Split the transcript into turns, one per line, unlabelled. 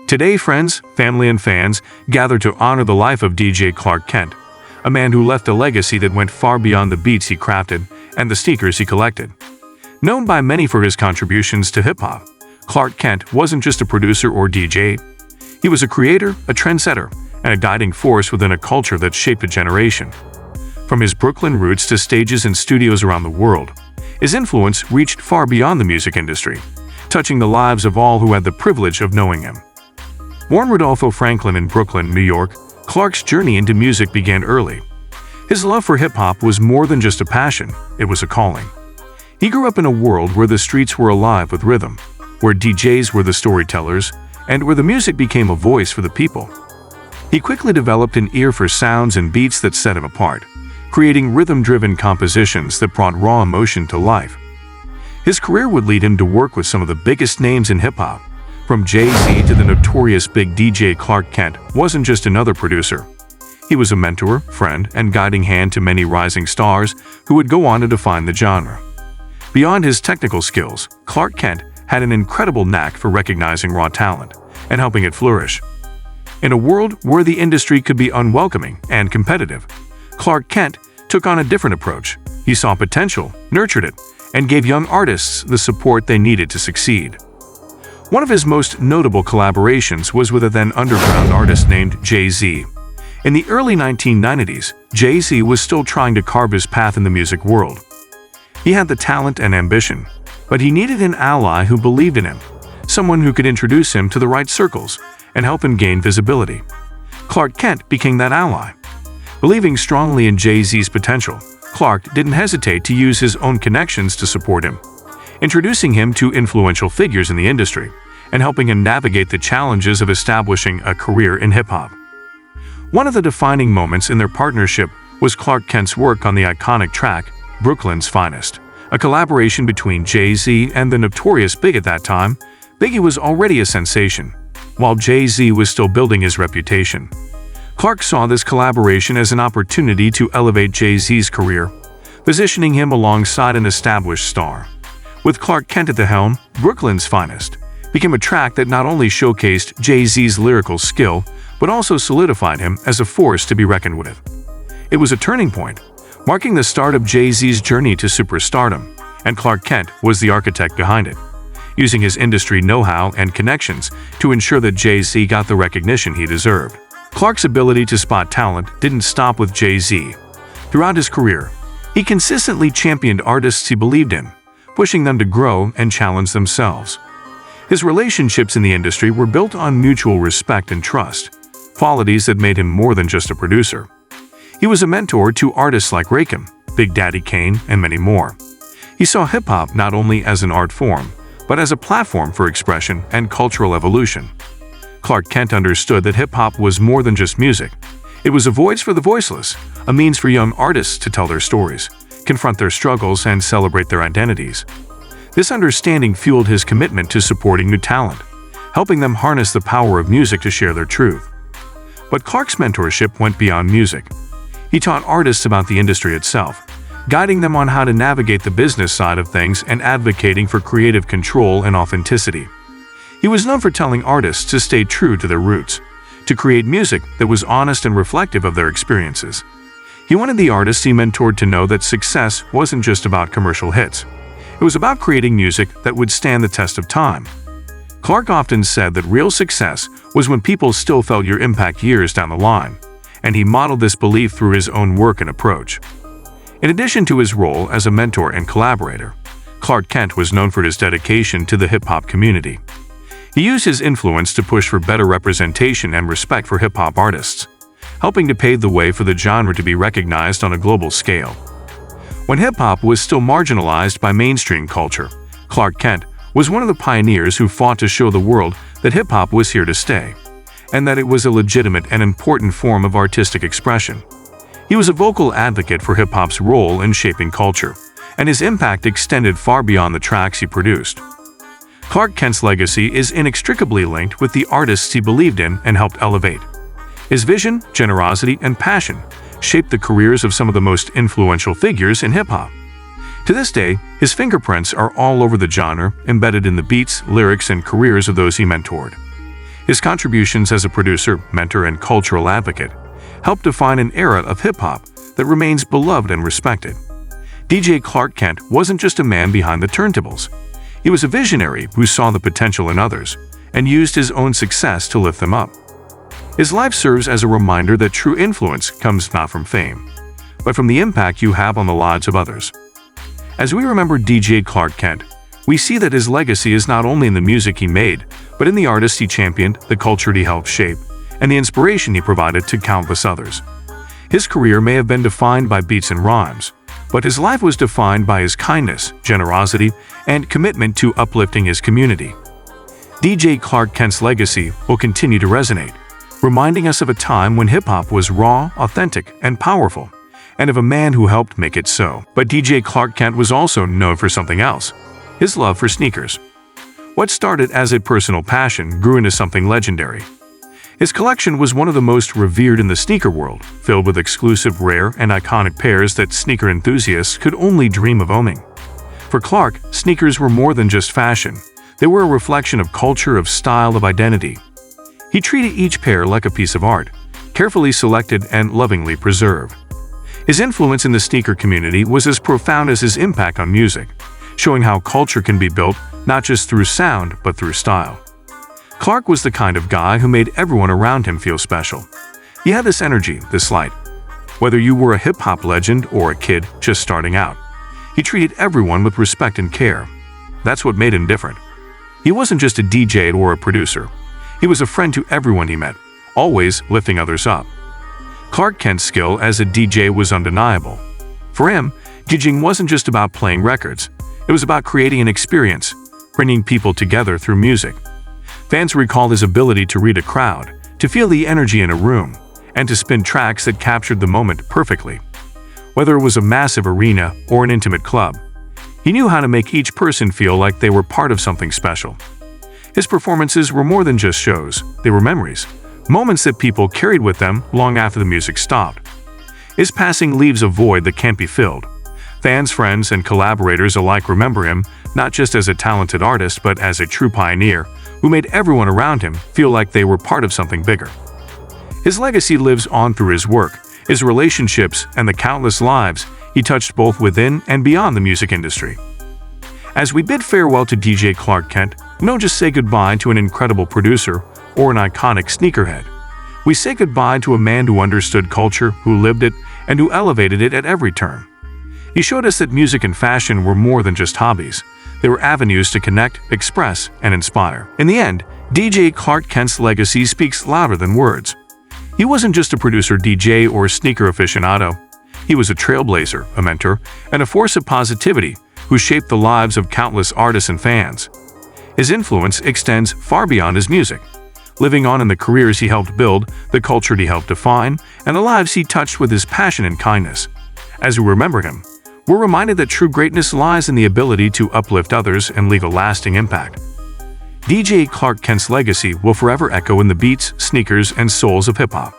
Today, friends, family, and fans gather to honor the life of DJ Clark Kent, a man who left a legacy that went far beyond the beats he crafted and the sneakers he collected. Known by many for his contributions to hip-hop, Clark Kent wasn't just a producer or DJ. He was a creator, a trendsetter, and a guiding force within a culture that shaped a generation. From his Brooklyn roots to stages and studios around the world, his influence reached far beyond the music industry, touching the lives of all who had the privilege of knowing him. Born Rodolfo Franklin in Brooklyn, New York, Clark's journey into music began early. His love for hip-hop was more than just a passion, it was a calling. He grew up in a world where the streets were alive with rhythm, where DJs were the storytellers, and where the music became a voice for the people. He quickly developed an ear for sounds and beats that set him apart, creating rhythm-driven compositions that brought raw emotion to life. His career would lead him to work with some of the biggest names in hip-hop. From Jay-Z to the notorious Big DJ, Clark Kent wasn't just another producer. He was a mentor, friend, and guiding hand to many rising stars who would go on to define the genre. Beyond his technical skills, Clark Kent had an incredible knack for recognizing raw talent and helping it flourish. In a world where the industry could be unwelcoming and competitive, Clark Kent took on a different approach. He saw potential, nurtured it, and gave young artists the support they needed to succeed. One of his most notable collaborations was with a then underground artist named Jay-Z. In the early 1990s, Jay-Z was still trying to carve his path in the music world. He had the talent and ambition, but he needed an ally who believed in him, someone who could introduce him to the right circles and help him gain visibility. Clark Kent became that ally. Believing strongly in Jay-Z's potential, Clark didn't hesitate to use his own connections to support him, introducing him to influential figures in the industry and helping him navigate the challenges of establishing a career in hip-hop. One of the defining moments in their partnership was Clark Kent's work on the iconic track, Brooklyn's Finest, a collaboration between Jay-Z and the notorious Big at that time. Biggie was already a sensation, while Jay-Z was still building his reputation. Clark saw this collaboration as an opportunity to elevate Jay-Z's career, positioning him alongside an established star. With Clark Kent at the helm, Brooklyn's Finest became a track that not only showcased Jay-Z's lyrical skill, but also solidified him as a force to be reckoned with. It was a turning point, marking the start of Jay-Z's journey to superstardom, and Clark Kent was the architect behind it, using his industry know-how and connections to ensure that Jay-Z got the recognition he deserved. Clark's ability to spot talent didn't stop with Jay-Z. Throughout his career, he consistently championed artists he believed in, pushing them to grow and challenge themselves. His relationships in the industry were built on mutual respect and trust, qualities that made him more than just a producer. He was a mentor to artists like Rakim, Big Daddy Kane, and many more. He saw hip-hop not only as an art form, but as a platform for expression and cultural evolution. Clark Kent understood that hip-hop was more than just music. It was a voice for the voiceless, a means for young artists to tell their stories, confront their struggles, and celebrate their identities. This understanding fueled his commitment to supporting new talent, helping them harness the power of music to share their truth. But Clark's mentorship went beyond music. He taught artists about the industry itself, guiding them on how to navigate the business side of things and advocating for creative control and authenticity. He was known for telling artists to stay true to their roots, to create music that was honest and reflective of their experiences. He wanted the artists he mentored to know that success wasn't just about commercial hits. It was about creating music that would stand the test of time. Clark often said that real success was when people still felt your impact years down the line, and he modeled this belief through his own work and approach. In addition to his role as a mentor and collaborator, Clark Kent was known for his dedication to the hip-hop community. He used his influence to push for better representation and respect for hip-hop artists, helping to pave the way for the genre to be recognized on a global scale. When hip-hop was still marginalized by mainstream culture, Clark Kent was one of the pioneers who fought to show the world that hip-hop was here to stay, and that it was a legitimate and important form of artistic expression. He was a vocal advocate for hip-hop's role in shaping culture, and his impact extended far beyond the tracks he produced. Clark Kent's legacy is inextricably linked with the artists he believed in and helped elevate. His vision, generosity, and passion shaped the careers of some of the most influential figures in hip-hop. To this day, his fingerprints are all over the genre, embedded in the beats, lyrics, and careers of those he mentored. His contributions as a producer, mentor, and cultural advocate helped define an era of hip-hop that remains beloved and respected. DJ Clark Kent wasn't just a man behind the turntables. He was a visionary who saw the potential in others and used his own success to lift them up. His life serves as a reminder that true influence comes not from fame, but from the impact you have on the lives of others. As we remember DJ Clark Kent, we see that his legacy is not only in the music he made, but in the artists he championed, the culture he helped shape, and the inspiration he provided to countless others. His career may have been defined by beats and rhymes, but his life was defined by his kindness, generosity, and commitment to uplifting his community. DJ Clark Kent's legacy will continue to resonate, reminding us of a time when hip-hop was raw, authentic, and powerful, and of a man who helped make it so. But DJ Clark Kent was also known for something else: his love for sneakers. What started as a personal passion grew into something legendary. His collection was one of the most revered in the sneaker world, filled with exclusive, rare, and iconic pairs that sneaker enthusiasts could only dream of owning. For Clark, sneakers were more than just fashion. They were a reflection of culture, of style, of identity. He treated each pair like a piece of art, carefully selected and lovingly preserved. His influence in the sneaker community was as profound as his impact on music, showing how culture can be built not just through sound, but through style. Clark was the kind of guy who made everyone around him feel special. He had this energy, this light. Whether you were a hip-hop legend or a kid just starting out, he treated everyone with respect and care. That's what made him different. He wasn't just a DJ or a producer. He was a friend to everyone he met, always lifting others up. Clark Kent's skill as a DJ was undeniable. For him, DJing wasn't just about playing records. It was about creating an experience, bringing people together through music. Fans recall his ability to read a crowd, to feel the energy in a room, and to spin tracks that captured the moment perfectly. Whether it was a massive arena or an intimate club, he knew how to make each person feel like they were part of something special. His performances were more than just shows, they were memories, moments that people carried with them long after the music stopped. His passing leaves a void that can't be filled. Fans, friends, and collaborators alike remember him not just as a talented artist, but as a true pioneer who made everyone around him feel like they were part of something bigger. His legacy lives on through his work, his relationships, and the countless lives he touched both within and beyond the music industry. As we bid farewell to DJ Clark Kent, we don't just say goodbye to an incredible producer or an iconic sneakerhead. We say goodbye to a man who understood culture, who lived it, and who elevated it at every turn. He showed us that music and fashion were more than just hobbies. They were avenues to connect, express, and inspire. In the end, DJ Clark Kent's legacy speaks louder than words. He wasn't just a producer, DJ, or sneaker aficionado. He was a trailblazer, a mentor, and a force of positivity who shaped the lives of countless artists and fans. His influence extends far beyond his music, living on in the careers he helped build, the culture he helped define, and the lives he touched with his passion and kindness. As we remember him, we're reminded that true greatness lies in the ability to uplift others and leave a lasting impact. DJ Clark Kent's legacy will forever echo in the beats, sneakers, and souls of hip-hop.